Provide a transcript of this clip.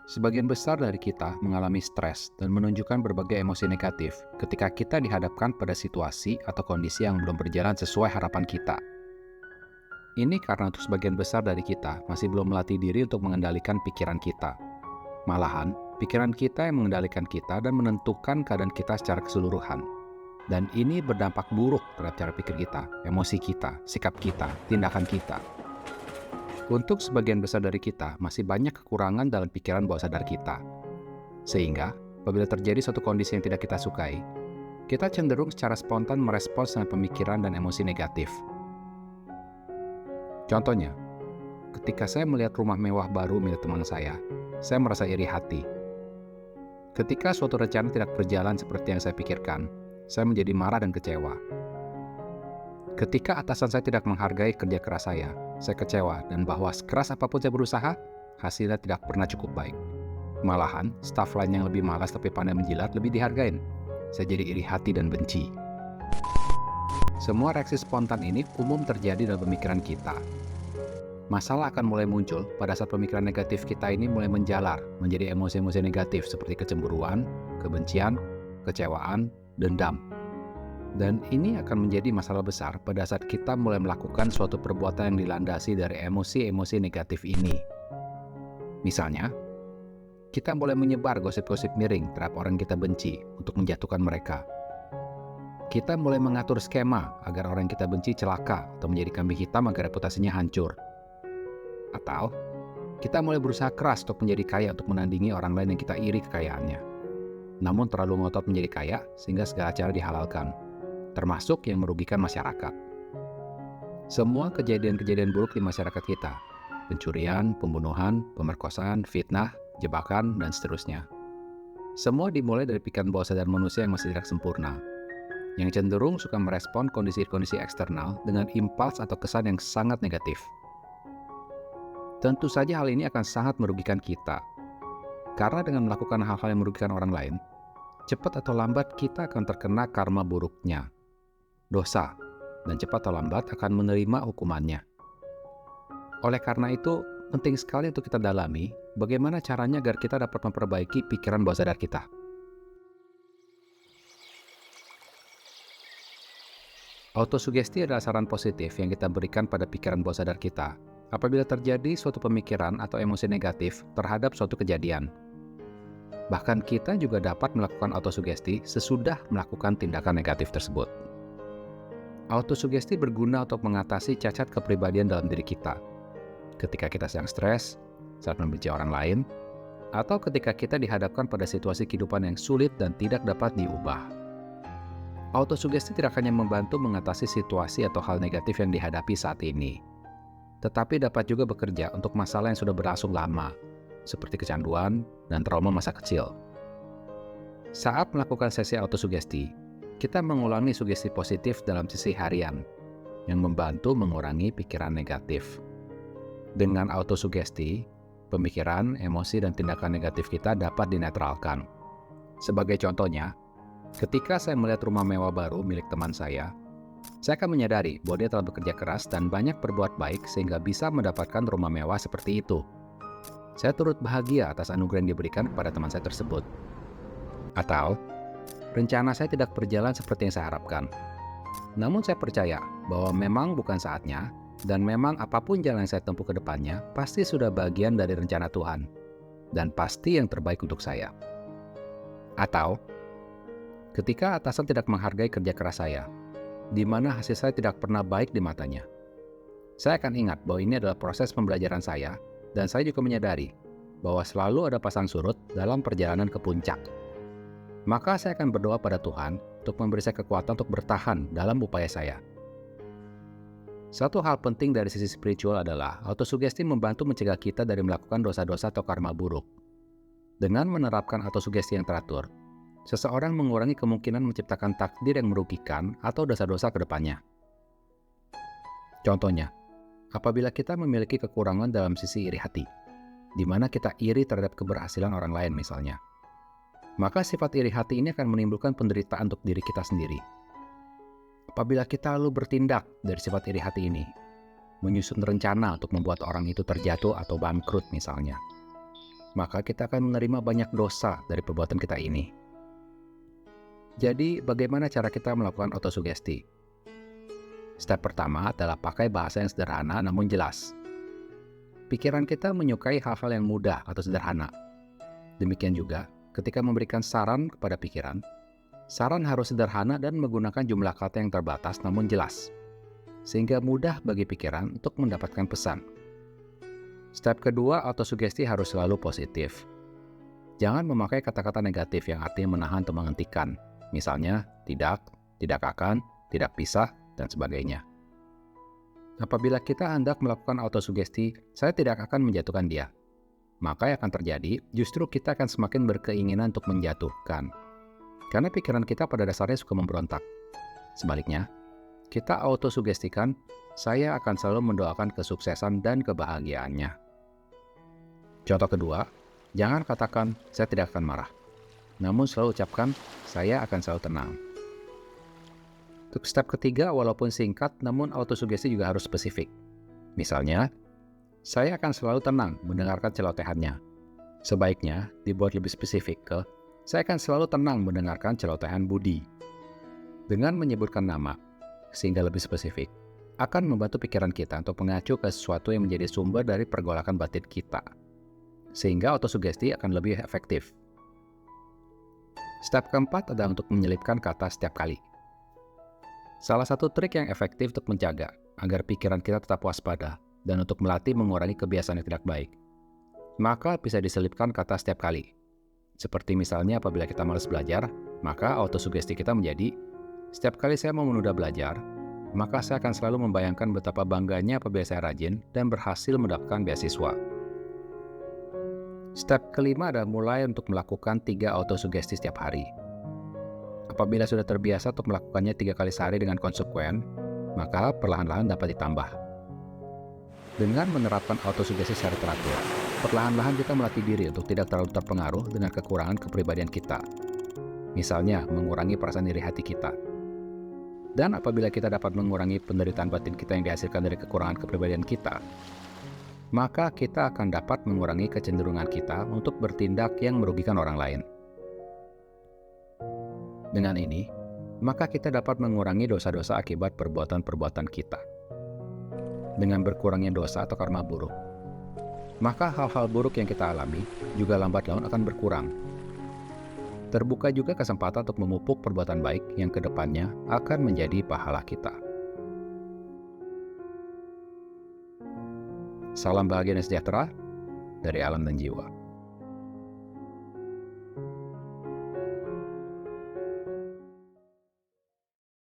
Sebagian besar dari kita mengalami stres dan menunjukkan berbagai emosi negatif ketika kita dihadapkan pada situasi atau kondisi yang belum berjalan sesuai harapan kita. Ini karena untuk sebagian besar dari kita masih belum melatih diri untuk mengendalikan pikiran kita. Malahan, pikiran kita yang mengendalikan kita dan menentukan keadaan kita secara keseluruhan. Dan ini berdampak buruk terhadap cara pikir kita, emosi kita, sikap kita, tindakan kita. Untuk sebagian besar dari kita, masih banyak kekurangan dalam pikiran bawah sadar kita. Sehingga, apabila terjadi suatu kondisi yang tidak kita sukai, kita cenderung secara spontan merespons dengan pemikiran dan emosi negatif. Contohnya, ketika saya melihat rumah mewah baru milik teman saya merasa iri hati. Ketika suatu rencana tidak berjalan seperti yang saya pikirkan, saya menjadi marah dan kecewa. Ketika atasan saya tidak menghargai kerja keras saya kecewa dan bahwa sekeras apapun saya berusaha, hasilnya tidak pernah cukup baik. Malahan, staf lain yang lebih malas tapi pandai menjilat lebih dihargain. Saya jadi iri hati dan benci. Semua reaksi spontan ini umum terjadi dalam pemikiran kita. Masalah akan mulai muncul pada saat pemikiran negatif kita ini mulai menjalar menjadi emosi-emosi negatif seperti kecemburuan, kebencian, kecewaan, dendam. Dan ini akan menjadi masalah besar pada saat kita mulai melakukan suatu perbuatan yang dilandasi dari emosi-emosi negatif ini. Misalnya, kita mulai menyebar gosip-gosip miring terhadap orang kita benci untuk menjatuhkan mereka. Kita mulai mengatur skema agar orang yang kita benci celaka atau menjadi kambing hitam agar reputasinya hancur. Atau, kita mulai berusaha keras untuk menjadi kaya untuk menandingi orang lain yang kita iri kekayaannya. Namun terlalu ngotot menjadi kaya sehingga segala cara dihalalkan, termasuk yang merugikan masyarakat. Semua kejadian-kejadian buruk di masyarakat kita, pencurian, pembunuhan, pemerkosaan, fitnah, jebakan, dan seterusnya. Semua dimulai dari pikiran bawah sadar manusia yang masih tidak sempurna, yang cenderung suka merespon kondisi-kondisi eksternal dengan impuls atau kesan yang sangat negatif. Tentu saja hal ini akan sangat merugikan kita, karena dengan melakukan hal-hal yang merugikan orang lain, cepat atau lambat kita akan terkena karma buruknya, dosa, dan cepat atau lambat akan menerima hukumannya. Oleh karena itu, penting sekali untuk kita dalami bagaimana caranya agar kita dapat memperbaiki pikiran bawah sadar kita. Autosugesti adalah saran positif yang kita berikan pada pikiran bawah sadar kita apabila terjadi suatu pemikiran atau emosi negatif terhadap suatu kejadian. Bahkan kita juga dapat melakukan autosugesti sesudah melakukan tindakan negatif tersebut. Autosugesti berguna untuk mengatasi cacat kepribadian dalam diri kita. Ketika kita sedang stres, saat membenci orang lain, atau ketika kita dihadapkan pada situasi kehidupan yang sulit dan tidak dapat diubah. Autosugesti tidak hanya membantu mengatasi situasi atau hal negatif yang dihadapi saat ini, tetapi dapat juga bekerja untuk masalah yang sudah berlangsung lama, seperti kecanduan dan trauma masa kecil. Saat melakukan sesi autosugesti, kita mengulangi sugesti positif dalam sesi harian, yang membantu mengurangi pikiran negatif. Dengan autosugesti, pemikiran, emosi, dan tindakan negatif kita dapat dinetralkan. Sebagai contohnya, ketika saya melihat rumah mewah baru milik teman saya akan menyadari bahwa dia telah bekerja keras dan banyak berbuat baik sehingga bisa mendapatkan rumah mewah seperti itu. Saya turut bahagia atas anugerah yang diberikan kepada teman saya tersebut. Atau, rencana saya tidak berjalan seperti yang saya harapkan. Namun saya percaya bahwa memang bukan saatnya, dan memang apapun jalan yang saya tempuh ke depannya pasti sudah bagian dari rencana Tuhan, dan pasti yang terbaik untuk saya. Atau, ketika atasan tidak menghargai kerja keras saya, di mana hasil saya tidak pernah baik di matanya, saya akan ingat bahwa ini adalah proses pembelajaran saya, dan saya juga menyadari bahwa selalu ada pasang surut dalam perjalanan ke puncak. Maka saya akan berdoa pada Tuhan untuk memberi saya kekuatan untuk bertahan dalam upaya saya. Satu hal penting dari sisi spiritual adalah autosugesti membantu mencegah kita dari melakukan dosa-dosa atau karma buruk. Dengan menerapkan autosugesti yang teratur, seseorang mengurangi kemungkinan menciptakan takdir yang merugikan atau dosa-dosa ke depannya. Contohnya, apabila kita memiliki kekurangan dalam sisi iri hati, di mana kita iri terhadap keberhasilan orang lain misalnya, maka sifat iri hati ini akan menimbulkan penderitaan untuk diri kita sendiri. Apabila kita lalu bertindak dari sifat iri hati ini, menyusun rencana untuk membuat orang itu terjatuh atau bangkrut misalnya, maka kita akan menerima banyak dosa dari perbuatan kita ini. Jadi, bagaimana cara kita melakukan autosugesti? Step pertama adalah pakai bahasa yang sederhana namun jelas. Pikiran kita menyukai hal-hal yang mudah atau sederhana. Demikian juga, ketika memberikan saran kepada pikiran, saran harus sederhana dan menggunakan jumlah kata yang terbatas namun jelas, sehingga mudah bagi pikiran untuk mendapatkan pesan. Step kedua, autosugesti harus selalu positif. Jangan memakai kata-kata negatif yang artinya menahan atau menghentikan. Misalnya, tidak akan, tidak bisa, dan sebagainya. Apabila kita hendak melakukan autosugesti, saya tidak akan menjatuhkan dia. Maka yang akan terjadi, justru kita akan semakin berkeinginan untuk menjatuhkan. Karena pikiran kita pada dasarnya suka memberontak. Sebaliknya, kita autosugestikan, saya akan selalu mendoakan kesuksesan dan kebahagiaannya. Contoh kedua, jangan katakan, saya tidak akan marah. Namun selalu ucapkan, saya akan selalu tenang. Untuk step ketiga, walaupun singkat, namun autosugesti juga harus spesifik. Misalnya, saya akan selalu tenang mendengarkan celotehannya. Sebaiknya dibuat lebih spesifik ke, saya akan selalu tenang mendengarkan celotehan Budi. Dengan menyebutkan nama, sehingga lebih spesifik, akan membantu pikiran kita untuk mengacu ke sesuatu yang menjadi sumber dari pergolakan batin kita. Sehingga autosugesti akan lebih efektif. Step keempat adalah untuk menyelipkan kata setiap kali. Salah satu trik yang efektif untuk menjaga agar pikiran kita tetap waspada dan untuk melatih mengurangi kebiasaan yang tidak baik, maka bisa diselipkan kata setiap kali. Seperti misalnya apabila kita malas belajar, maka autosugesti kita menjadi, setiap kali saya mau menunda belajar, maka saya akan selalu membayangkan betapa bangganya apabila saya rajin dan berhasil mendapatkan beasiswa. Step kelima adalah mulai untuk melakukan 3 autosugesti setiap hari. Apabila sudah terbiasa untuk melakukannya 3 kali sehari dengan konsekuen, maka perlahan-lahan dapat ditambah. Dengan menerapkan autosugesti secara teratur, perlahan-lahan kita melatih diri untuk tidak terlalu terpengaruh dengan kekurangan kepribadian kita. Misalnya, mengurangi perasaan iri hati kita. Dan apabila kita dapat mengurangi penderitaan batin kita yang dihasilkan dari kekurangan kepribadian kita, maka kita akan dapat mengurangi kecenderungan kita untuk bertindak yang merugikan orang lain. Dengan ini, maka kita dapat mengurangi dosa-dosa akibat perbuatan-perbuatan kita. Dengan berkurangnya dosa atau karma buruk, maka hal-hal buruk yang kita alami juga lambat laun akan berkurang. Terbuka juga kesempatan untuk memupuk perbuatan baik yang kedepannya akan menjadi pahala kita. Salam bahagia dan sejahtera dari alam dan jiwa.